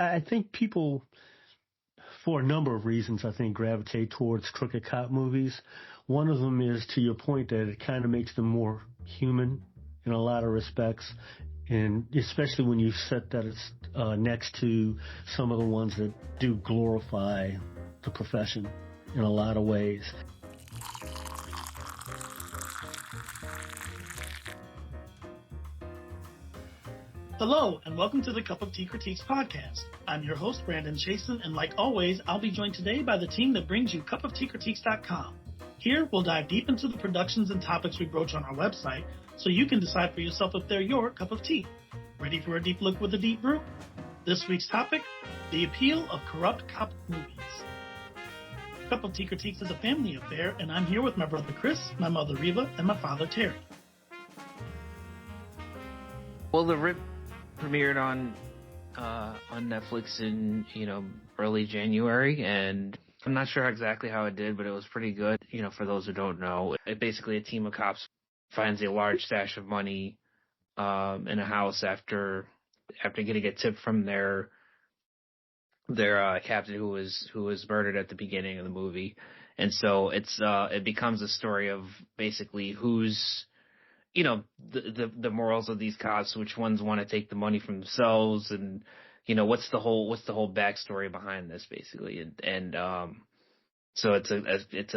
I think people, for a number of reasons, I think gravitate towards crooked cop movies. One of them is, to your point, that it kind of makes them more human in a lot of respects, and especially when you set that it's next to some of the ones that do glorify the profession in a lot of ways. Hello, and welcome to the Cup of Tea Critiques podcast. I'm your host, Brandon Chasen, and like always, I'll be joined today by the team that brings you cupofteacritiques.com. Here, we'll dive deep into the productions and topics we broach on our website, so you can decide for yourself if they're your cup of tea. Ready for a deep look with a deep brew? This week's topic, the appeal of corrupt cop movies. Cup of Tea Critiques is a family affair, and I'm here with my brother Chris, my mother Reva, and my father Terry. Well, the RIP premiered on Netflix in early January, and I'm not sure exactly how it did, but it was pretty good. For those who don't know, basically a team of cops finds a large stash of money in a house after getting a tip from their captain who was murdered at the beginning of the movie, and so it becomes a story of basically who's the morals of these cops, which ones want to take the money from themselves, and what's the whole backstory behind this basically, and so it's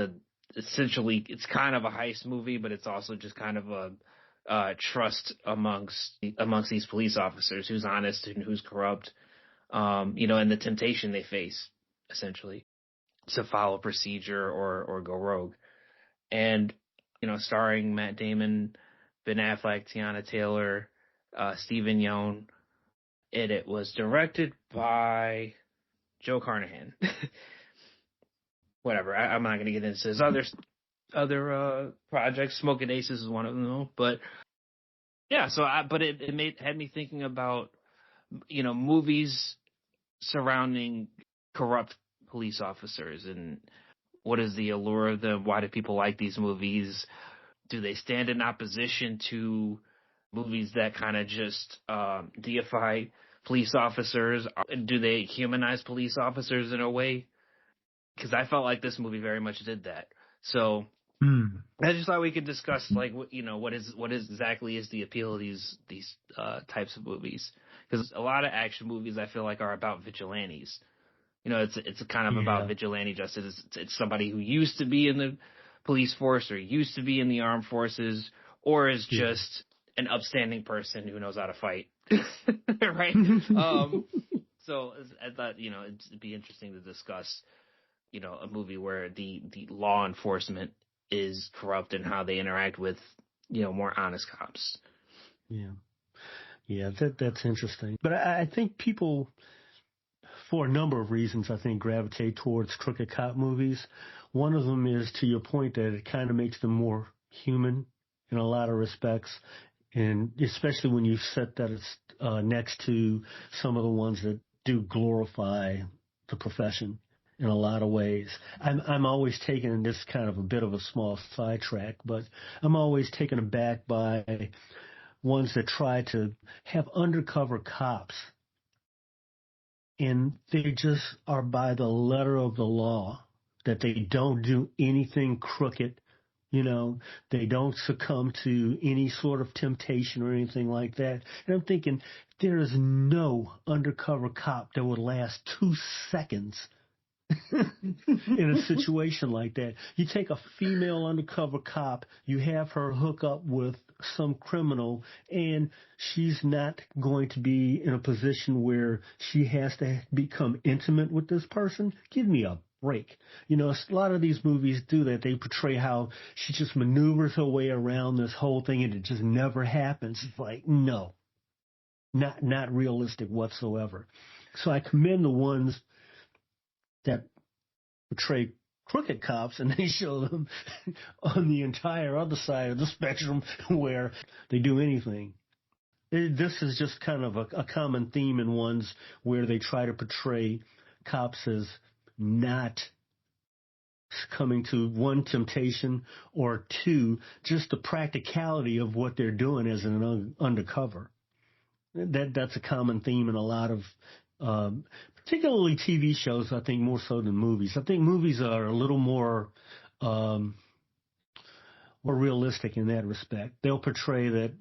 essentially kind of a heist movie, but it's also just kind of a trust amongst these police officers, who's honest and who's corrupt, and the temptation they face essentially to follow procedure or go rogue, and starring Matt Damon, Ben Affleck, Tiana Taylor, Stephen Yeun. It was directed by Joe Carnahan. Whatever. I'm not going to get into his other projects. Smoking Aces is one of them, though. But yeah, but it had me thinking about movies surrounding corrupt police officers, and what is the allure of them? Why do people like these movies? Do they stand in opposition to movies that kind of just deify police officers? Do they humanize police officers in a way? Because I felt like this movie very much did that. So I just thought we could discuss what exactly is the appeal of these types of movies. Because a lot of action movies I feel like are about vigilantes. It's kind of about vigilante justice. It's somebody who used to be in the police force or used to be in the armed forces, or is just an upstanding person who knows how to fight. Right? So I thought, it'd be interesting to discuss, a movie where the law enforcement is corrupt and how they interact with, more honest cops. Yeah, that's interesting. But I think people, for a number of reasons, I think gravitate towards crooked cop movies. One of them is, to your point, that it kind of makes them more human in a lot of respects, and especially when you set that it's next to some of the ones that do glorify the profession in a lot of ways. I'm always taken, and this is kind of a bit of a small sidetrack, but I'm always taken aback by ones that try to have undercover cops, and they just are by the letter of the law, that they don't do anything crooked. They don't succumb to any sort of temptation or anything like that. And I'm thinking, there is no undercover cop that would last 2 seconds in a situation like that. You take a female undercover cop, you have her hook up with some criminal, and she's not going to be in a position where she has to become intimate with this person. Give me a break. A lot of these movies do that. They portray how she just maneuvers her way around this whole thing and it just never happens. It's like, no, not realistic whatsoever. So I commend the ones that portray crooked cops, and they show them on the entire other side of the spectrum where they do anything. This is just kind of a common theme in ones where they try to portray cops as not succumbing to, one, temptation, or two, just the practicality of what they're doing as an undercover. That's a common theme in a lot of particularly TV shows, I think more so than movies. I think movies are a little more realistic in that respect. They'll portray that,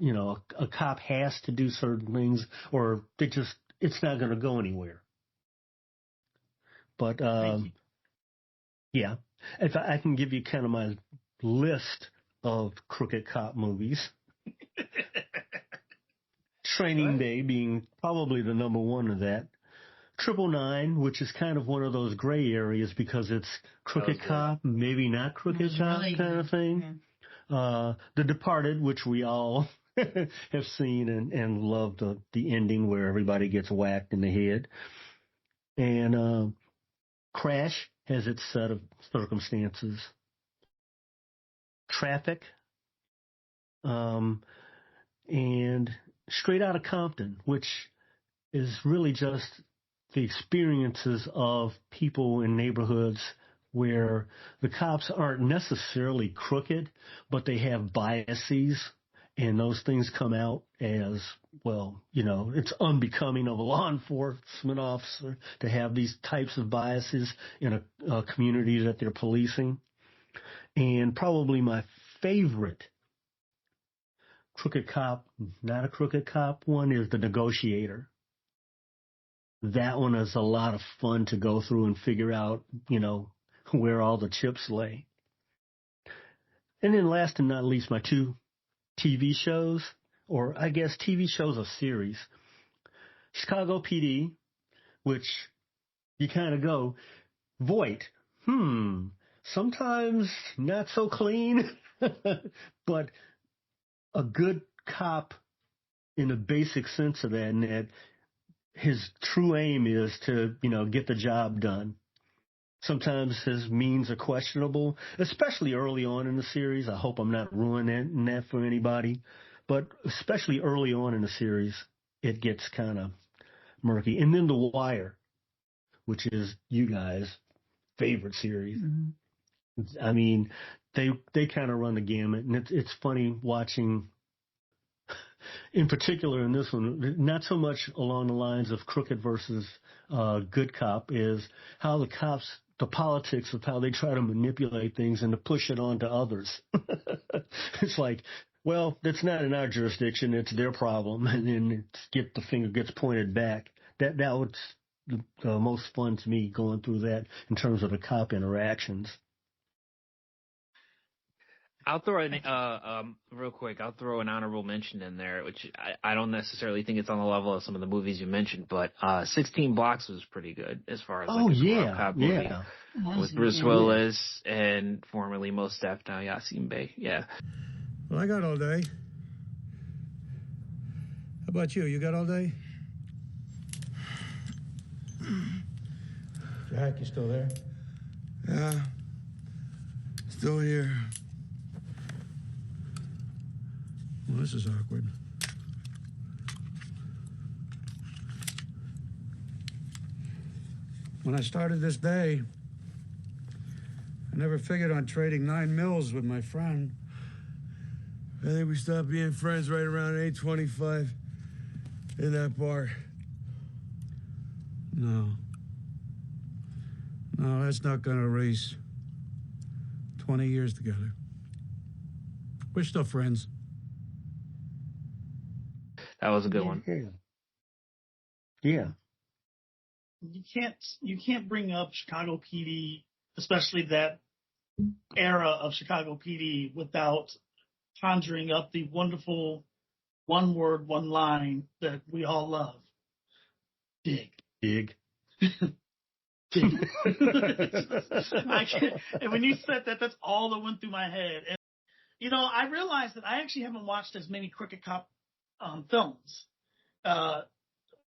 a cop has to do certain things or it's not going to go anywhere. But, yeah, if I can give you kind of my list of crooked cop movies. Training Day being probably the number one of that. 999, which is kind of one of those gray areas because it's crooked cop, maybe not crooked cop kind of thing. Mm-hmm. The Departed, which we all have seen and love the ending where everybody gets whacked in the head. And Crash has its set of circumstances. Traffic, and Straight Outta Compton, which is really just the experiences of people in neighborhoods where the cops aren't necessarily crooked, but they have biases, and those things come out as, well, it's unbecoming of a law enforcement officer to have these types of biases in a community that they're policing. And probably my favorite crooked cop, not a crooked cop one, is The Negotiator. That one is a lot of fun to go through and figure out, where all the chips lay. And then last and not least, my two TV shows, or I guess TV shows of series. Chicago PD, which you kind of go, Voight, sometimes not so clean, but a good cop in the basic sense of that, and that his true aim is to, get the job done. Sometimes his means are questionable, especially early on in the series. I hope I'm not ruining that for anybody, but especially early on in the series, it gets kind of murky. And then The Wire, which is you guys' favorite series. Mm-hmm. I mean, they kind of run the gamut, and it's funny watching, in particular in this one, not so much along the lines of crooked versus good cop, is how the politics of how they try to manipulate things and to push it on to others. It's like, well, that's not in our jurisdiction, it's their problem, and then the finger gets pointed back. That was the most fun to me going through that in terms of the cop interactions. I'll throw real quick. I'll throw an honorable mention in there, which I don't necessarily think it's on the level of some of the movies you mentioned, but 16 Blocks was pretty good as far as a cop movie with Bruce Willis and formerly Mos Def, now Yasin Bey. Yeah. Well, I got all day. How about you? You got all day? Jack, you still there? Yeah. Still here. Well, this is awkward. When I started this day, I never figured on trading 9 mils with my friend. I think we stopped being friends right around 8:25 in that bar. No, that's not gonna erase 20 years together. We're still friends. That was a good one. Yeah. You can't bring up Chicago PD, especially that era of Chicago PD, without conjuring up the wonderful one word, one line that we all love. Dig. Dig. Dig. And when you said that, that's all that went through my head. And, I realized that I actually haven't watched as many Crooked Cop films,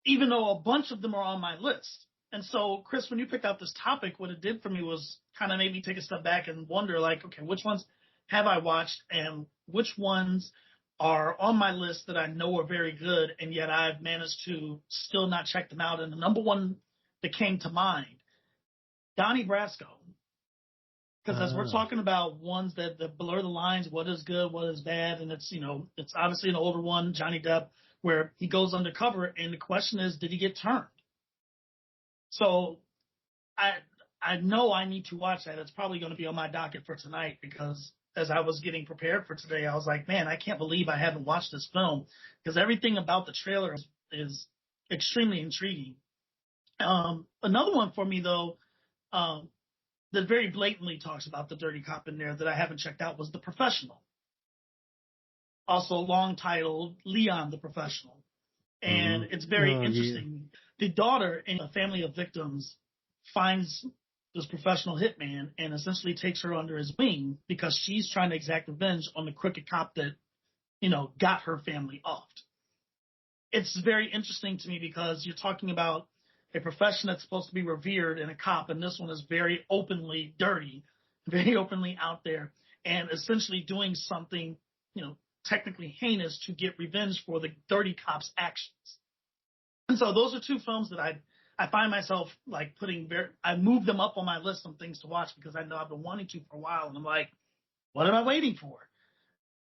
even though a bunch of them are on my list. And so, Chris, when you picked out this topic, what it did for me was kind of made me take a step back and wonder, like, okay, which ones have I watched and which ones are on my list that I know are very good, and yet I've managed to still not check them out. And the number one that came to mind, Donnie Brasco. Because as we're talking about ones that blur the lines, what is good, what is bad, and it's obviously an older one, Johnny Depp, where he goes undercover, and the question is, did he get turned? So I know I need to watch that. It's probably going to be on my docket for tonight because as I was getting prepared for today, I was like, man, I can't believe I haven't watched this film because everything about the trailer is extremely intriguing. Another one for me, though, that very blatantly talks about the dirty cop in there that I haven't checked out was The Professional. Also long titled Leon the Professional. And it's very interesting. Yeah. The daughter in a family of victims finds this professional hitman and essentially takes her under his wing because she's trying to exact revenge on the crooked cop that, got her family offed. It's very interesting to me because you're talking about a profession that's supposed to be revered in a cop, and this one is very openly dirty, very openly out there, and essentially doing something, technically heinous to get revenge for the dirty cop's actions. And so those are two films that I find myself like I moved them up on my list of things to watch because I know I've been wanting to for a while, and I'm like, what am I waiting for?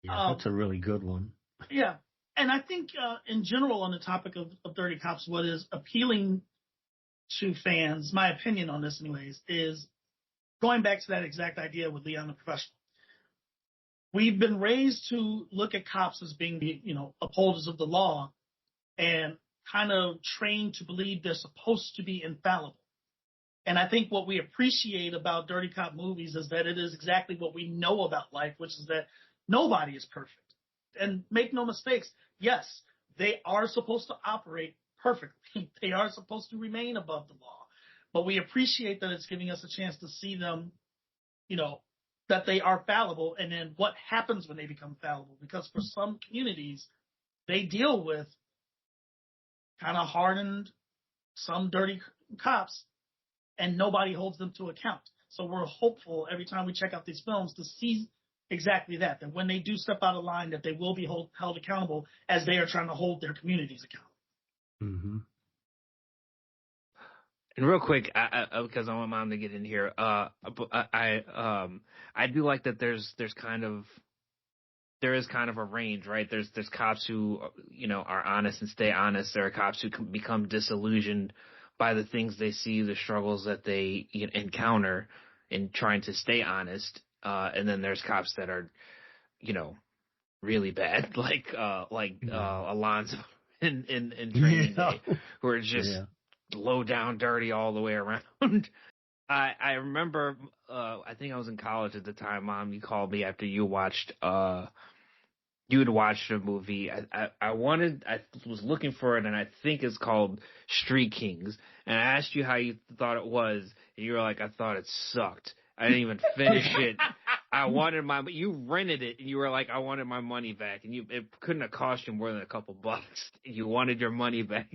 Yeah, that's a really good one. Yeah. And I think in general on the topic of dirty cops, what is appealing to fans, my opinion on this anyways, is going back to that exact idea with Leon the Professional. We've been raised to look at cops as being the, upholders of the law and kind of trained to believe they're supposed to be infallible. And I think what we appreciate about dirty cop movies is that it is exactly what we know about life, which is that nobody is perfect. And make no mistakes, yes, they are supposed to operate perfectly. They are supposed to remain above the law. But we appreciate that it's giving us a chance to see them, that they are fallible, and then what happens when they become fallible. Because for some communities, they deal with kind of hardened, some dirty cops, and nobody holds them to account. So we're hopeful every time we check out these films to see exactly that when they do step out of line, that they will be held accountable as they are trying to hold their communities accountable. Mm-hmm. And real quick, because I want Mom to get in here, I do like that there is kind of a range, right? There's cops who, are honest and stay honest. There are cops who become disillusioned by the things they see, the struggles that they encounter in trying to stay honest. And then there's cops that are, really bad, like Alonzo in Training Day, who are just low down, dirty all the way around. I remember, I think I was in college at the time, Mom, you called me after you had watched a movie. I was looking for it, and I think it's called Street Kings. And I asked you how you thought it was, and you were like, I thought it sucked. I didn't even finish it. But you rented it, and you were like, I wanted my money back. And it couldn't have cost you more than a couple bucks. You wanted your money back.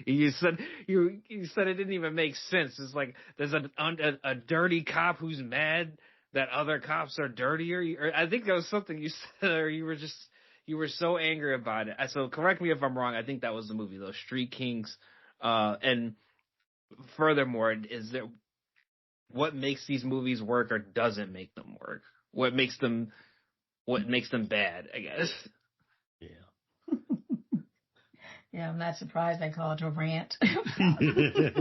And you said it didn't even make sense. It's like there's a dirty cop who's mad that other cops are dirtier. I think that was something you said, or you were so angry about it. So correct me if I'm wrong. I think that was the movie, though, Street Kings. And furthermore, what makes these movies work or doesn't make them work? What makes them bad, I guess. Yeah. Yeah, I'm not surprised I called a rant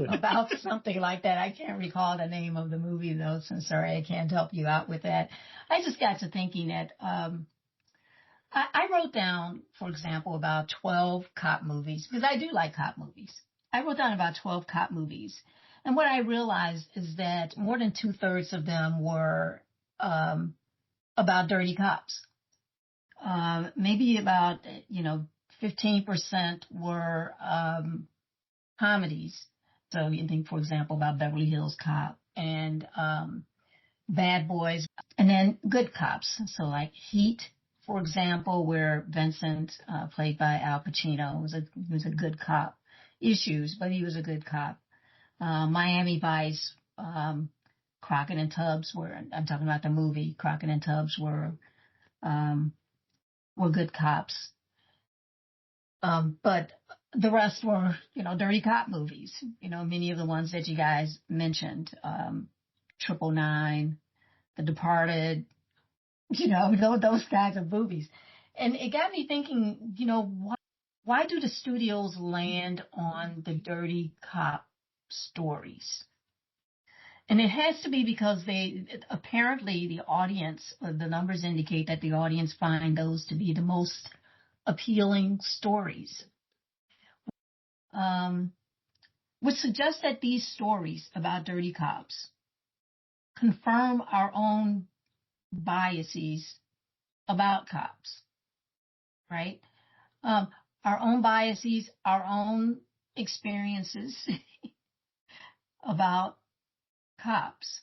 about something like that. I can't recall the name of the movie, though, so sorry, I can't help you out with that. I just got to thinking that I wrote down, for example, about 12 cop movies, because I do like cop movies. I wrote down about 12 cop movies. And what I realized is that more than 2/3 of them were about dirty cops. Maybe about, 15% were comedies. So you think, for example, about Beverly Hills Cop and Bad Boys, and then good cops. So like Heat, for example, where Vincent, played by Al Pacino, was a good cop. Issues, but he was a good cop. Miami Vice, Crockett and Tubbs I'm talking about the movie, Crockett and Tubbs were good cops. But the rest were, dirty cop movies, many of the ones that you guys mentioned, 999, The Departed, those kinds of movies. And it got me thinking, why do the studios land on the dirty cop stories. And it has to be because apparently the audience, the numbers indicate that the audience find those to be the most appealing stories. Which suggests that these stories about dirty cops confirm our own biases about cops, right? Our own biases, our own experiences about cops.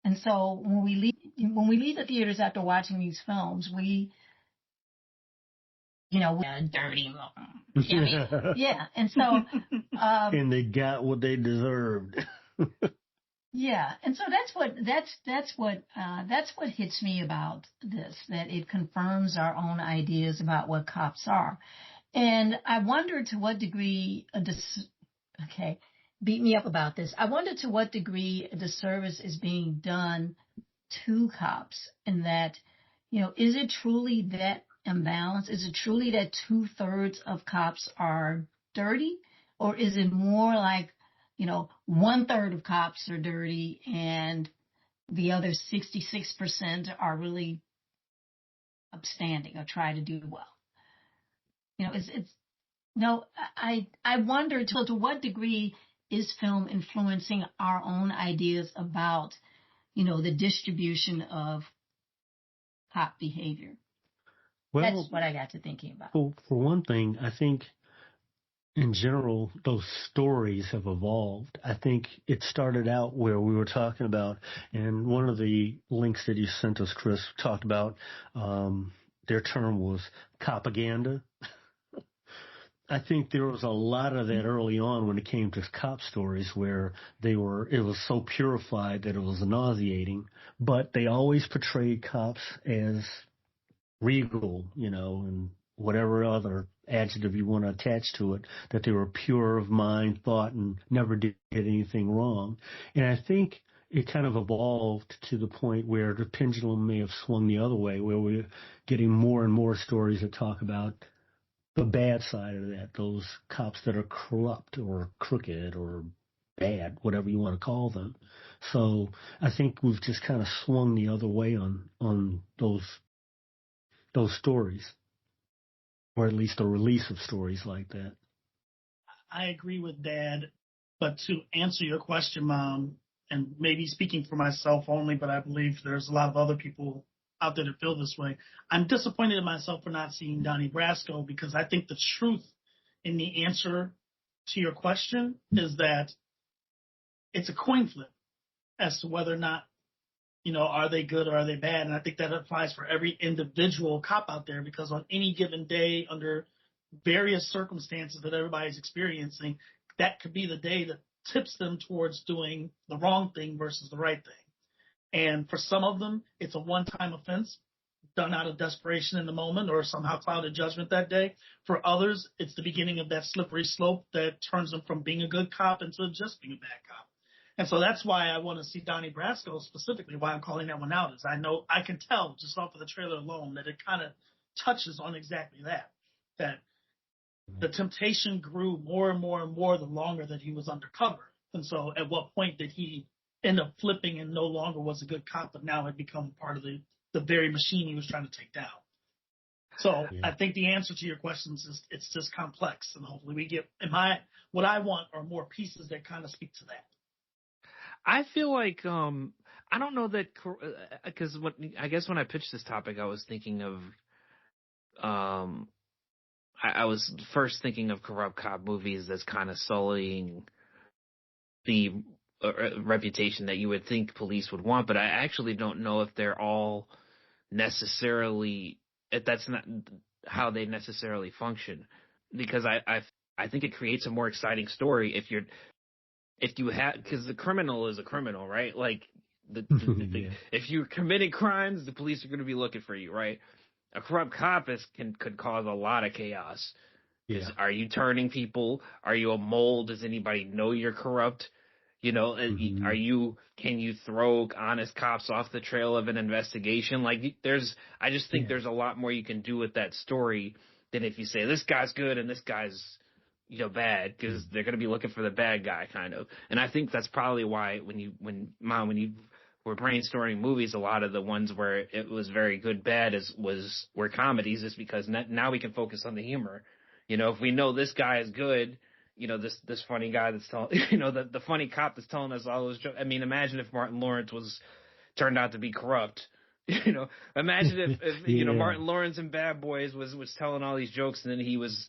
And so when we leave the theaters after watching these films, we're dirty. Yeah. And so, and they got what they deserved. Yeah, and so that's what hits me about this, that it confirms our own ideas about what cops are. And I wonder to what degree beat me up about this. I wonder to what degree a disservice is being done to cops, and that, is it truly that imbalance? Is it truly that 2/3 of cops are dirty, or is it more like 1/3 of cops are dirty and the other 66% are really upstanding or try to do well? I wonder to what degree is film influencing our own ideas about, the distribution of cop behavior? Well, that's what I got to thinking about. For one thing, I think in general, those stories have evolved. I think it started out where we were talking about, and one of the links that you sent us, Chris, talked about, their term was propaganda. I think there was a lot of that early on when it came to cop stories where it was so purified that it was nauseating, but they always portrayed cops as regal, and whatever other adjective you want to attach to it, that they were pure of mind, thought, and never did anything wrong. And I think it kind of evolved to the point where the pendulum may have swung the other way, where we're getting more and more stories that talk about the bad side of that, those cops that are corrupt or crooked or bad, whatever you want to call them. So I think we've just kind of swung the other way on those stories, or at least a release of stories like that. I agree with Dad, but to answer your question, Mom, and maybe speaking for myself only, but I believe there's a lot of other people out there that feel this way, I'm disappointed in myself for not seeing Donnie Brasco, because I think the truth in the answer to your question is that it's a coin flip as to whether or not, are they good or are they bad? And I think that applies for every individual cop out there, because on any given day, under various circumstances that everybody's experiencing, that could be the day that tips them towards doing the wrong thing versus the right thing. And for some of them, it's a one-time offense done out of desperation in the moment or somehow clouded judgment that day. For others, it's the beginning of that slippery slope that turns them from being a good cop into just being a bad cop. And so that's why I want to see Donnie Brasco specifically. Why I'm calling that one out is I can tell just off of the trailer alone that it kind of touches on exactly that the temptation grew more and more and more the longer that he was undercover. And so at what point did he end up flipping and no longer was a good cop, but now had become part of the very machine he was trying to take down? So I think the answer to your questions is it's just complex, and hopefully we get what I want are more pieces that kind of speak to that. I feel like I don't know that, because I guess when I pitched this topic, I was thinking of I was first thinking of corrupt cop movies that's kind of sullying the reputation that you would think police would want, but I actually don't know if they're all necessarily, if that's not how they necessarily function, because I think it creates a more exciting story if you have, because the criminal is a criminal, right? Like if you're committing crimes, the police are going to be looking for you, right? A corrupt cop could cause a lot of chaos. Yeah. Are you turning people? Are you a mole? Does anybody know you're corrupt? Can you throw honest cops off the trail of an investigation? Like I just think there's a lot more you can do with that story than if you say this guy's good and this guy's bad, because they're going to be looking for the bad guy, kind of. And I think that's probably why when you were brainstorming movies, a lot of the ones where it was very good, bad were comedies, is because now we can focus on the humor. If we know this guy is good, this funny guy that's telling, the funny cop that's telling us all those jokes. I mean, imagine if Martin Lawrence turned out to be corrupt. Imagine if Martin Lawrence in Bad Boys was telling all these jokes, and then he was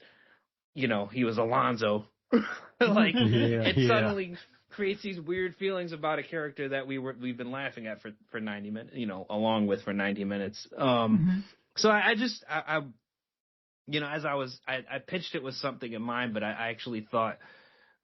Alonzo. It suddenly creates these weird feelings about a character that we've been laughing at for 90 minutes, along with for 90 minutes. So I I pitched it with something in mind, but I actually thought,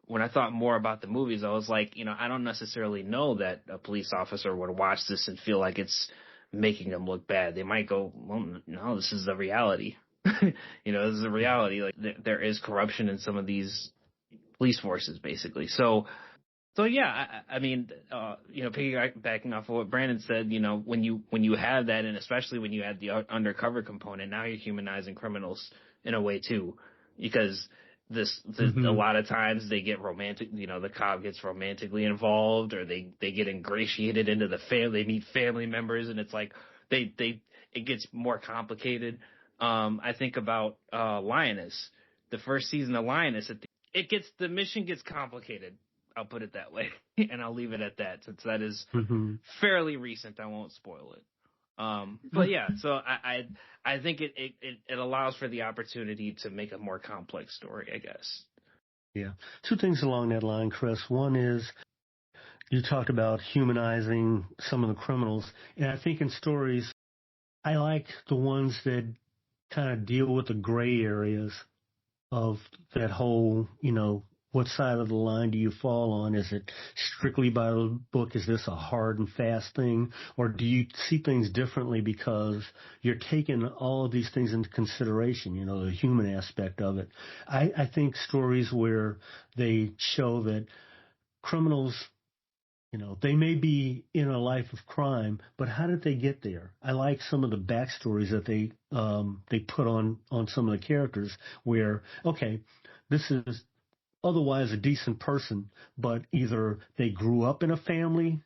when I thought more about the movies, I was like, I don't necessarily know that a police officer would watch this and feel like it's making them look bad. They might go, well, no, this is the reality. This is a reality. Like, there is corruption in some of these police forces, basically. So yeah, I mean, piggybacking off of what Brandon said, when you have that, and especially when you add the undercover component, now you're humanizing criminals in a way too, because a lot of times they get romantic, the cop gets romantically involved, or they get ingratiated into the family, they meet family members, and it's like it gets more complicated. I think about Lioness, the first season of Lioness, the mission gets complicated. I'll put it that way, and I'll leave it at that, since that is fairly recent. I won't spoil it. But yeah, so I think it allows for the opportunity to make a more complex story, I guess. Yeah. Two things along that line, Chris. One is, you talked about humanizing some of the criminals, and I think in stories, I like the ones that kind of deal with the gray areas of that whole, what side of the line do you fall on? Is it strictly by the book? Is this a hard and fast thing? Or do you see things differently because you're taking all of these things into consideration, the human aspect of it? I think stories where they show that criminals, they may be in a life of crime, but how did they get there? I like some of the backstories that they put on some of the characters, where, okay, this is otherwise a decent person, but either they grew up in a family,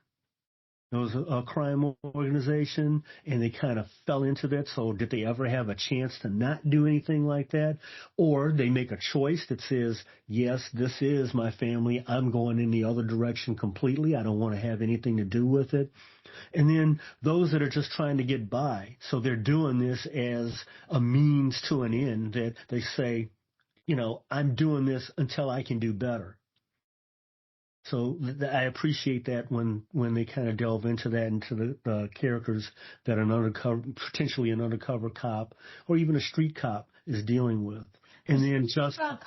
it was a crime organization, and they kind of fell into that. So did they ever have a chance to not do anything like that? Or they make a choice that says, yes, this is my family, I'm going in the other direction completely, I don't want to have anything to do with it. And then those that are just trying to get by, so they're doing this as a means to an end, that they say, I'm doing this until I can do better. So I appreciate that when they kind of delve into that, into the characters that potentially an undercover cop or even a street cop is dealing with. And then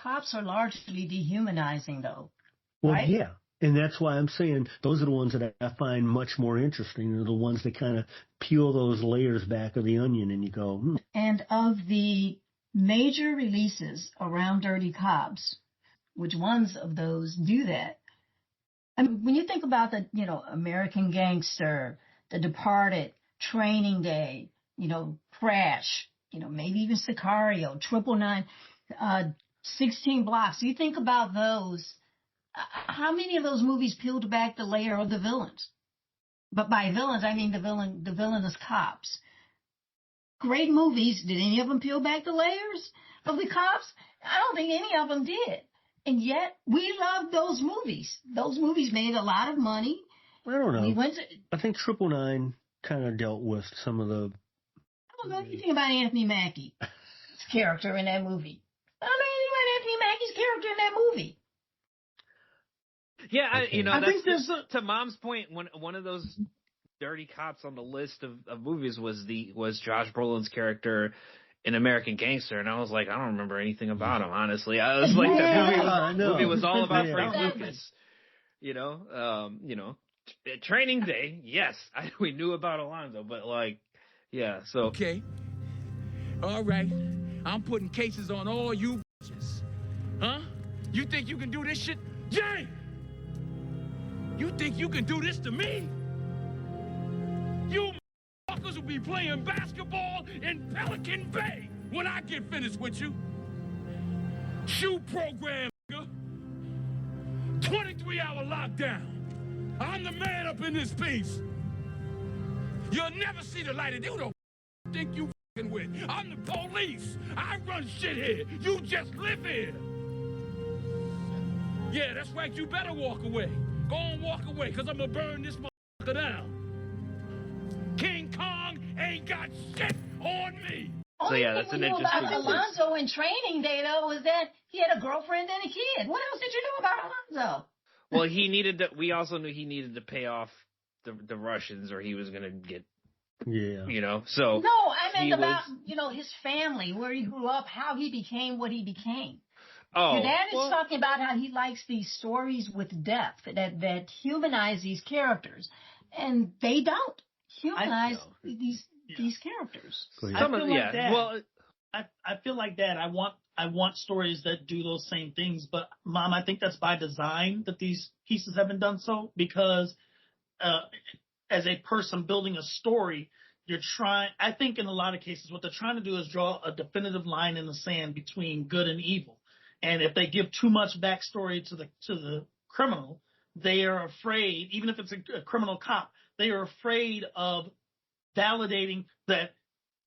cops are largely dehumanizing, though. Well, right? Yeah. And that's why I'm saying those are the ones that I find much more interesting. They're the ones that kind of peel those layers back of the onion, and you go, And of the major releases around Dirty Cops, which ones of those do that? I mean, when you think about the, American Gangster, The Departed, Training Day, Crash, maybe even Sicario, 999, 16 Blocks. You think about those. How many of those movies peeled back the layer of the villains? But by villains, I mean the villainous cops. Great movies. Did any of them peel back the layers of the cops? I don't think any of them did. And yet, we loved those movies. Those movies made a lot of money. I don't know. I think 999 kind of dealt with some of the... I don't know anything about Anthony Mackie's character in that movie. I don't know anything about Anthony Mackie's character in that movie. Yeah, I think there's to Mom's point, one of those dirty cops on the list of movies was Josh Brolin's character in American Gangster, and I was like, I don't remember anything about him, honestly. I was like, that movie was all about Frank Lucas. Training Day, yes, we knew about Alonzo, but so. Okay, all right, I'm putting cases on all you bitches. Huh? You think you can do this shit? Jay! You think you can do this to me? You motherfuckers will be playing basketball in Pelican Bay when I get finished with you. Shoe program, nigga. 23-hour lockdown. I'm the man up in this piece. You'll never see the light of you don't think you fucking with. I'm the police. I run shit here. You just live here. Yeah, that's right. You better walk away. Go on, walk away, because I'm going to burn this motherfucker down. King Kong ain't got shit on me. So yeah, that's an interesting thing about Alonzo in Training Day, though, was that he had a girlfriend and a kid. What else did you know about Alonzo? Well, he needed to. We also knew he needed to pay off the Russians, or he was going to get. Yeah. You know. So. No, I meant about his family, where he grew up, how he became what he became. Oh. Your dad is talking about how he likes these stories with depth that humanize these characters, and they don't humanize these characters. I feel like that. I want stories that do those same things. But Mom, I think that's by design that these pieces have been done so, because as a person building a story, I think in a lot of cases what they're trying to do is draw a definitive line in the sand between good and evil. And if they give too much backstory to the criminal, they are afraid, even if it's a criminal cop, they are afraid of validating that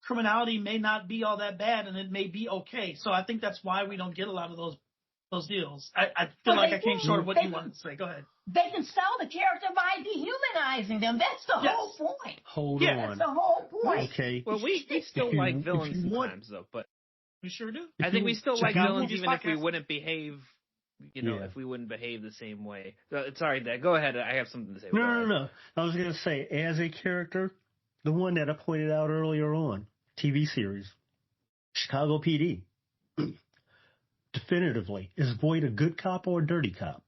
criminality may not be all that bad and it may be okay. So I think that's why we don't get a lot of those deals. I feel like I came short of what you wanted to say. Go ahead. They can sell the character by dehumanizing them. That's the whole point. Hold on. That's the whole point. Okay. Well, we still like villains sometimes, though, but we sure do. I think we still like villains even if we wouldn't behave. If we wouldn't behave the same way. Sorry, Dad. Go ahead. I have something to say. No. I was going to say, as a character, the one that I pointed out earlier on, TV series, Chicago PD, definitively, is Boyd a good cop or a dirty cop?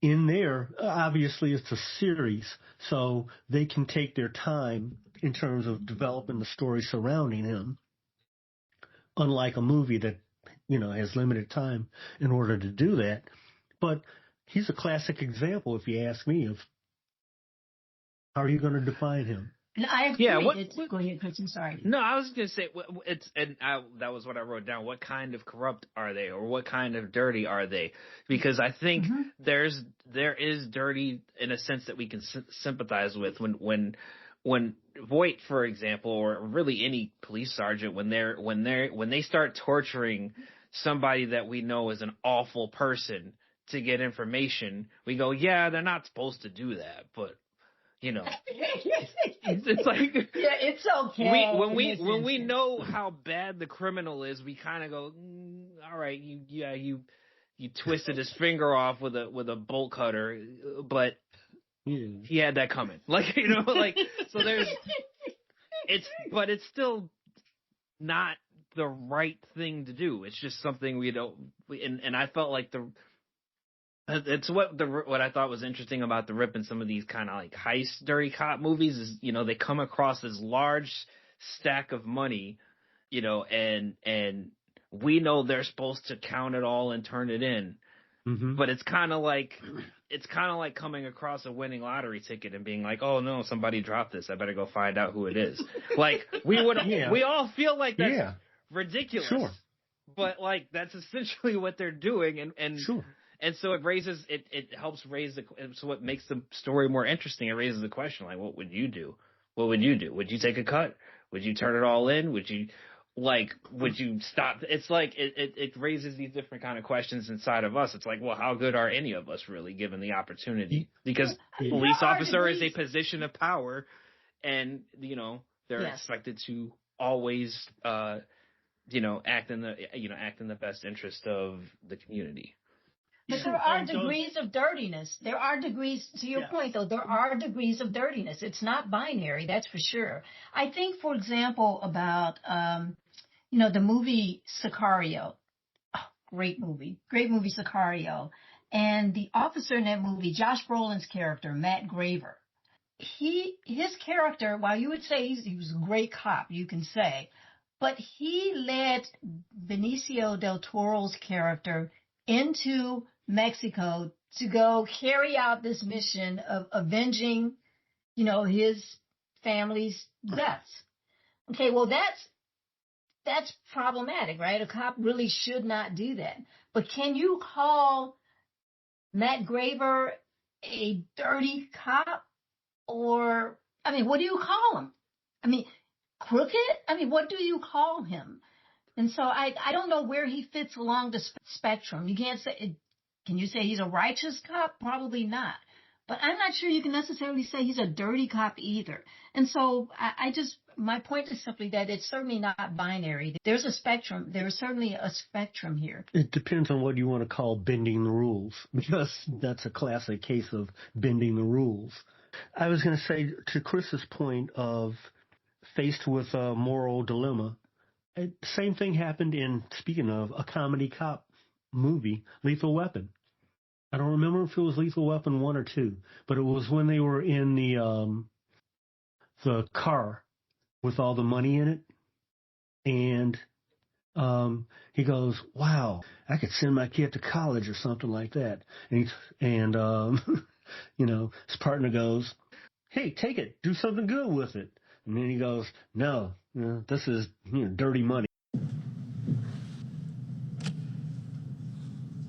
In there, obviously, it's a series, so they can take their time in terms of developing the story surrounding him, unlike a movie that has limited time in order to do that. But he's a classic example, if you ask me, of how are you going to define him? No, I agree. Yeah, go ahead, Christian. Sorry. No, I was going to say that was what I wrote down. What kind of corrupt are they, or what kind of dirty are they? Because I think there is dirty in a sense that we can sympathize with when Voight, for example, or really any police sergeant, when they start torturing somebody that we know is an awful person to get information, we go, yeah, they're not supposed to do that, but it's like, yeah, it's okay. When we know how bad the criminal is, we kind of go, all right, you twisted his finger off with a bolt cutter, but he had that coming, so but it's still not the right thing to do. It's just something we don't, and I felt like it's what I thought was interesting about The Rip and some of these kind of like heist dirty cop movies is, they come across this large stack of money, and we know they're supposed to count it all and turn it in. Mm-hmm. But it's kind of like coming across a winning lottery ticket and being like, oh no, somebody dropped this. I better go find out who it is. Like we all feel like that's ridiculous. Sure. But like that's essentially what they're doing, and sure. And so it helps raise so what makes the story more interesting. It raises the question, like, what would you do? What would you do? Would you take a cut? Would you turn it all in? Would you stop? It's like, it raises these different kind of questions inside of us. It's like, well, how good are any of us really given the opportunity? Because police officer is a position of power, and, they're expected to always, act in the best interest of the community. But there are degrees of dirtiness. There are degrees, to your point, though, there are degrees of dirtiness. It's not binary, that's for sure. I think, for example, about, the movie Sicario. Oh, great movie, Sicario. And the officer in that movie, Josh Brolin's character, Matt Graver, his character, while you would say he was a great cop, you can say, but he led Benicio del Toro's character into Mexico to go carry out this mission of avenging, his family's deaths. Okay, well, that's that's problematic, right? A cop really should not do that. But can you call Matt Graver a dirty cop? Or, I mean, what do you call him? I mean, crooked? I mean, what do you call him? And so I don't know where he fits along the spectrum. You can't say, can you say he's a righteous cop? Probably not. But I'm not sure you can necessarily say he's a dirty cop either. And so my point is simply that it's certainly not binary. There's a spectrum. There's certainly a spectrum here. It depends on what you want to call bending the rules, because that's a classic case of bending the rules. I was going to say, to Chris's point of faced with a moral dilemma, same thing happened in, speaking of, a comedy cop movie, Lethal Weapon. I don't remember if it was Lethal Weapon 1 or 2, but it was when they were in the car with all the money in it. And he goes, wow, I could send my kid to college or something like that. And you know, his partner goes, hey, take it, do something good with it. And then he goes, no, this is dirty money.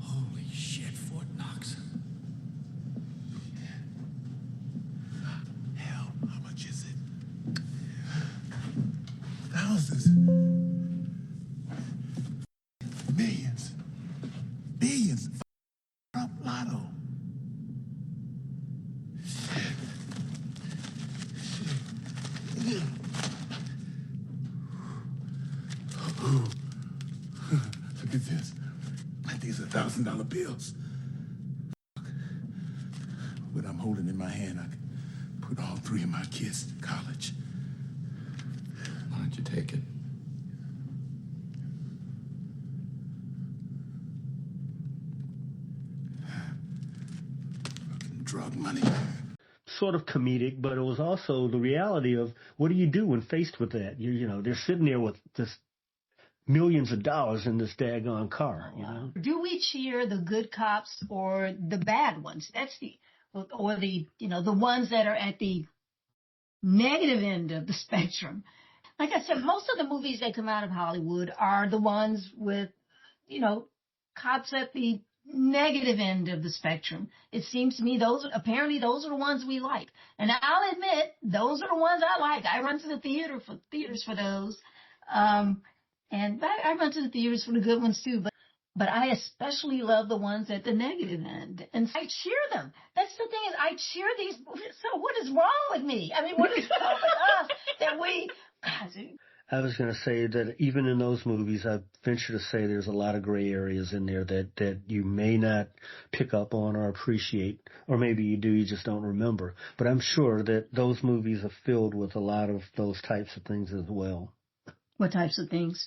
Holy shit, Fort Knox. Hell, how much is it? Thousands. Millions. Billions. Trump lotto. Look at this. These are $1,000 bills. What I'm holding in my hand, I can put all 3 of my kids to college. Why don't you take it? Fucking drug money. Sort of comedic, but it was also the reality of what do you do when faced with that? They're sitting there with this millions of dollars in this daggone car. Do we cheer the good cops or the bad ones? That's the ones that are at the negative end of the spectrum. Like I said, most of the movies that come out of Hollywood are the ones with, cops at the negative end of the spectrum. It seems to me those are the ones we like. And I'll admit, those are the ones I like. I run to the theaters for those. And I run to the theaters for the good ones too. But I especially love the ones at the negative end. And I cheer them. That's the thing, is I cheer these movies. So what is wrong with me? I mean, what is wrong with us that we... I was going to say that even in those movies, I venture to say there's a lot of gray areas in there that you may not pick up on or appreciate, or maybe you do, you just don't remember. But I'm sure that those movies are filled with a lot of those types of things as well. What types of things?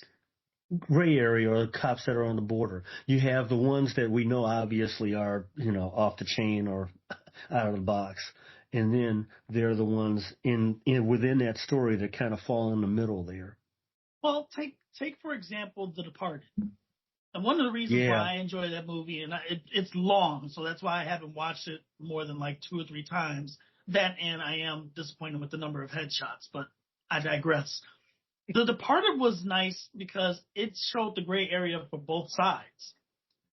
Gray area, or cops that are on the border. You have the ones that we know obviously are, off the chain or out of the box. And then there are the ones within that story that kind of fall in the middle there. Well, take for example, The Departed. And one of the reasons why I enjoy that movie, and it's long, so that's why I haven't watched it more than like 2 or 3 times. That, and I am disappointed with the number of headshots, but I digress. The Departed was nice because it showed the gray area for both sides.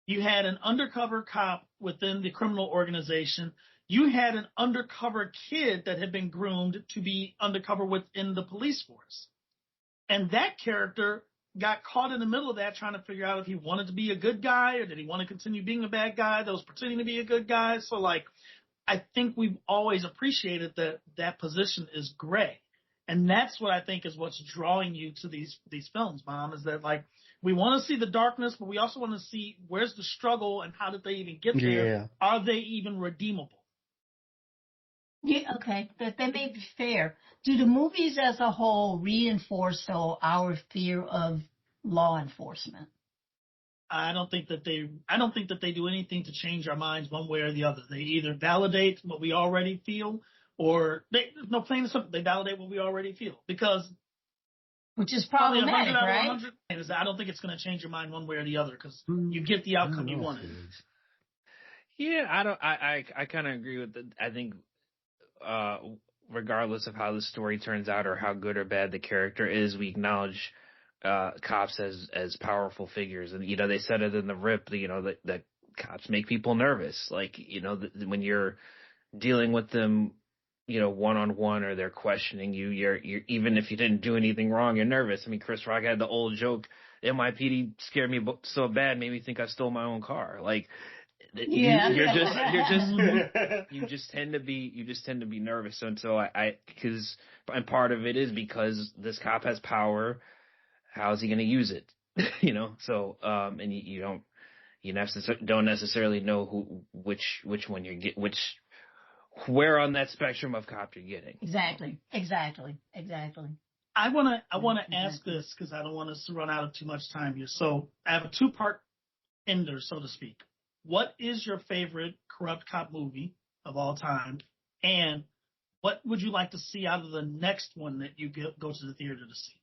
You had an undercover cop within the criminal organization. You had an undercover kid that had been groomed to be undercover within the police force. And that character got caught in the middle of that, trying to figure out if he wanted to be a good guy or did he want to continue being a bad guy that was pretending to be a good guy. So, I think we've always appreciated that position is gray. And that's what I think is what's drawing you to these films, Mom, is that, we want to see the darkness, but we also want to see where's the struggle and how did they even get there? Yeah. Are they even redeemable? Yeah, okay, that may be fair. Do the movies as a whole reinforce, though, our fear of law enforcement? I don't think that they do anything to change our minds one way or the other. They either validate what we already feel, or they validate what we already feel, because which is problematic, right? I don't think it's going to change your mind one way or the other, because you get the outcome you wanted. Yeah, I kind of agree with it. I think regardless of how the story turns out or how good or bad the character is, we acknowledge cops as powerful figures, and they said it in the Rip. That cops make people nervous. Like when you're dealing with them, one on one, or they're questioning you, you're even if you didn't do anything wrong, you're nervous. I mean, Chris Rock had the old joke, NYPD scared me so bad, made me think I stole my own car. Like, Yeah. you just tend to be nervous. And so and part of it is because this cop has power. How is he going to use it? So, and you don't necessarily know which one where on that spectrum of cop you're getting. Exactly. I want to ask this because I don't want us to run out of too much time here. So I have a two-part ender, so to speak. What is your favorite corrupt cop movie of all time? And what would you like to see out of the next one that you go to the theater to see?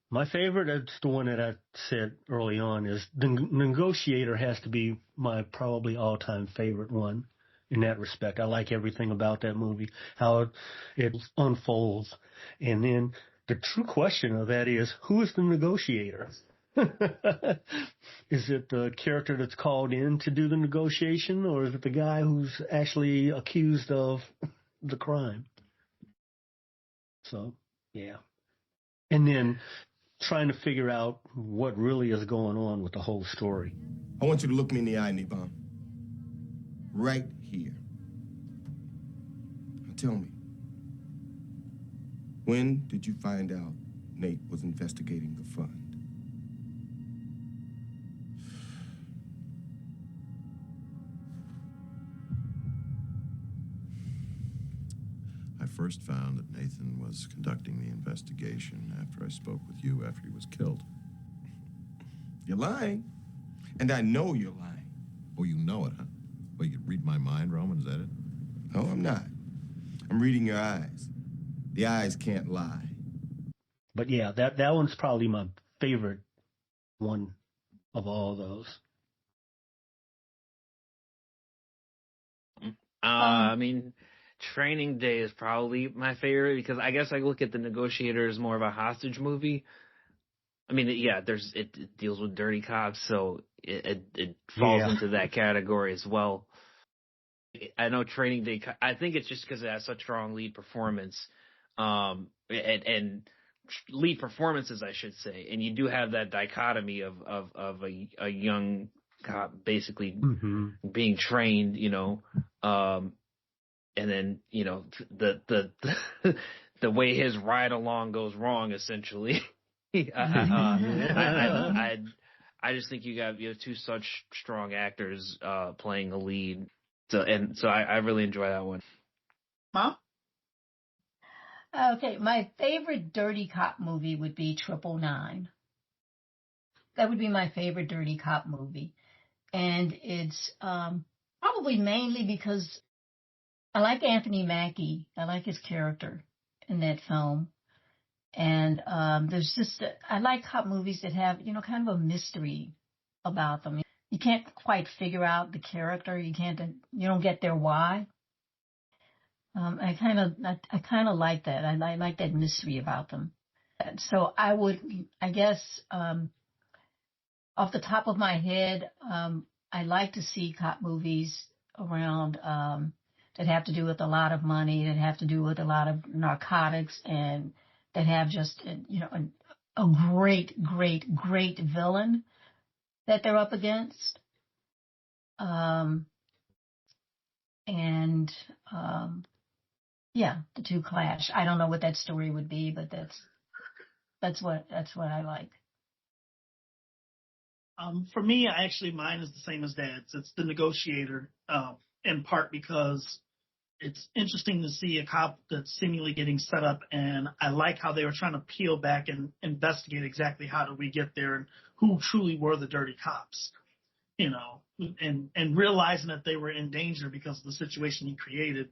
My favorite, that's the one that I said early on, is The Negotiator. Has to be my probably all-time favorite one in that respect. I like everything about that movie, how it unfolds. And then the true question of that is, who is the negotiator? Is it the character that's called in to do the negotiation, or is it the guy who's actually accused of the crime? So, yeah. And then trying to figure out what really is going on with the whole story. I want you to look me in the eye, Nibam. Right here. Now tell me, when did you find out Nate was investigating the fund? I first found that Nathan was conducting the investigation after I spoke with you after he was killed. You're lying, and I know you're lying. Oh, you know it, huh? Well, you can read my mind, Roman, is that it? No, I'm not. I'm reading your eyes. The eyes can't lie. But yeah, that one's probably my favorite one of all those. I mean, Training Day is probably my favorite because I guess I look at The Negotiator as more of a hostage movie. I mean, yeah, it deals with dirty cops, so it falls into that category as well. I know Training Day. I think it's just because it has such strong lead performance, and lead performances, I should say. And you do have that dichotomy of a young cop basically being trained, and then the way his ride along goes wrong, essentially. I just think you have two such strong actors playing the lead, so I really enjoy that one. Mom? Okay, my favorite dirty cop movie would be 999. That would be my favorite dirty cop movie, and it's probably mainly because I like Anthony Mackie. I like his character in that film. And there's just, I like cop movies that have, kind of a mystery about them. You can't quite figure out the character. You don't get their why. I kind of like that. I like that mystery about them. So I guess, off the top of my head, I like to see cop movies around, that have to do with a lot of money, that have to do with a lot of narcotics, and that have just, a great villain that they're up against. The two clash. I don't know what that story would be, but that's what I like. For me, mine is the same as Dad's. It's The Negotiator, in part because it's interesting to see a cop that's seemingly getting set up, and I like how they were trying to peel back and investigate exactly how did we get there and who truly were the dirty cops, and realizing that they were in danger because of the situation he created,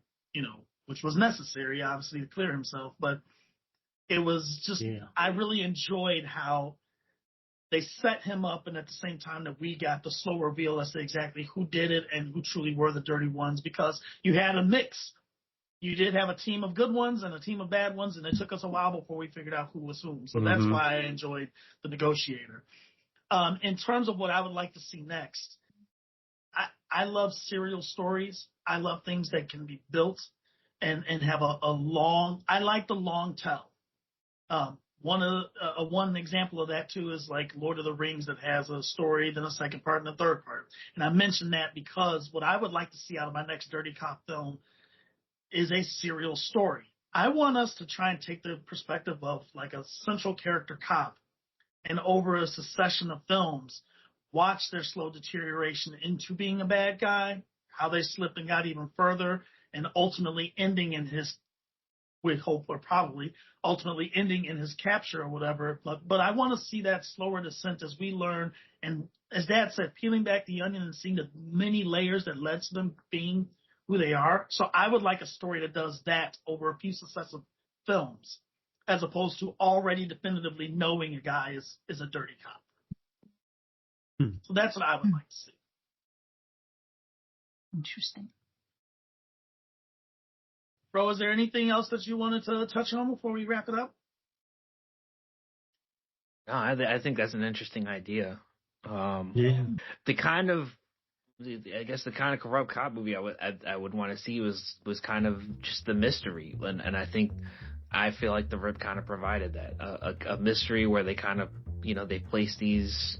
which was necessary, obviously, to clear himself. But it was just, I really enjoyed how they set him up, and at the same time that we got the slow reveal as to exactly who did it and who truly were the dirty ones, because you had a mix you did have a team of good ones and a team of bad ones, and it took us a while before we figured out who was whom. So that's why I enjoyed The Negotiator. In terms of what I would like to see next, I love serial stories. I love things that can be built and have a long. I like the long tell. One example of that too is like Lord of the Rings, that has a story, then a second part, and a third part. And I mention that because what I would like to see out of my next Dirty Cop film is a serial story. I want us to try and take the perspective of like a central character cop, and over a succession of films, watch their slow deterioration into being a bad guy, how they slipped and got even further, and ultimately ending in his, we hope, or probably ultimately ending in his capture or whatever. But I want to see that slower descent as we learn, and as Dad said, peeling back the onion and seeing the many layers that led to them being who they are. So I would like a story that does that over a few successive films, as opposed to already definitively knowing a guy is a dirty cop. So that's what I would like to see. Interesting. Bro, is there anything else that you wanted to touch on before we wrap it up? No, I think that's an interesting idea. The kind of corrupt cop movie I would want to see was kind of just the mystery, and I feel like The Rip kind of provided that, a mystery where they kind of, they place these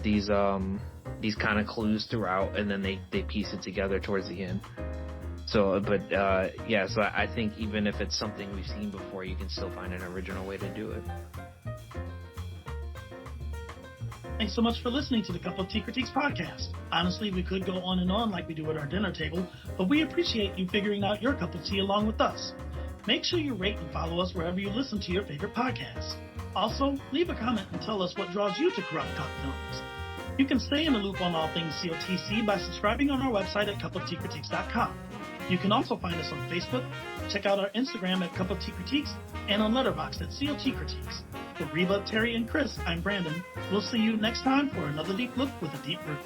kind of clues throughout, and then they piece it together towards the end. So, so I think even if it's something we've seen before, you can still find an original way to do it. Thanks so much for listening to the Cup of Tea Critiques podcast. Honestly, we could go on and on like we do at our dinner table, but we appreciate you figuring out your cup of tea along with us. Make sure you rate and follow us wherever you listen to your favorite podcasts. Also, leave a comment and tell us what draws you to corrupt cop films. You can stay in the loop on all things COTC by subscribing on our website at cupofteacritiques.com. You can also find us on Facebook, check out our Instagram at Cup of Tea Critiques, and on Letterboxd at COT Critiques. For Reba, Terry, and Chris, I'm Brandon. We'll see you next time for another deep look with a deep root.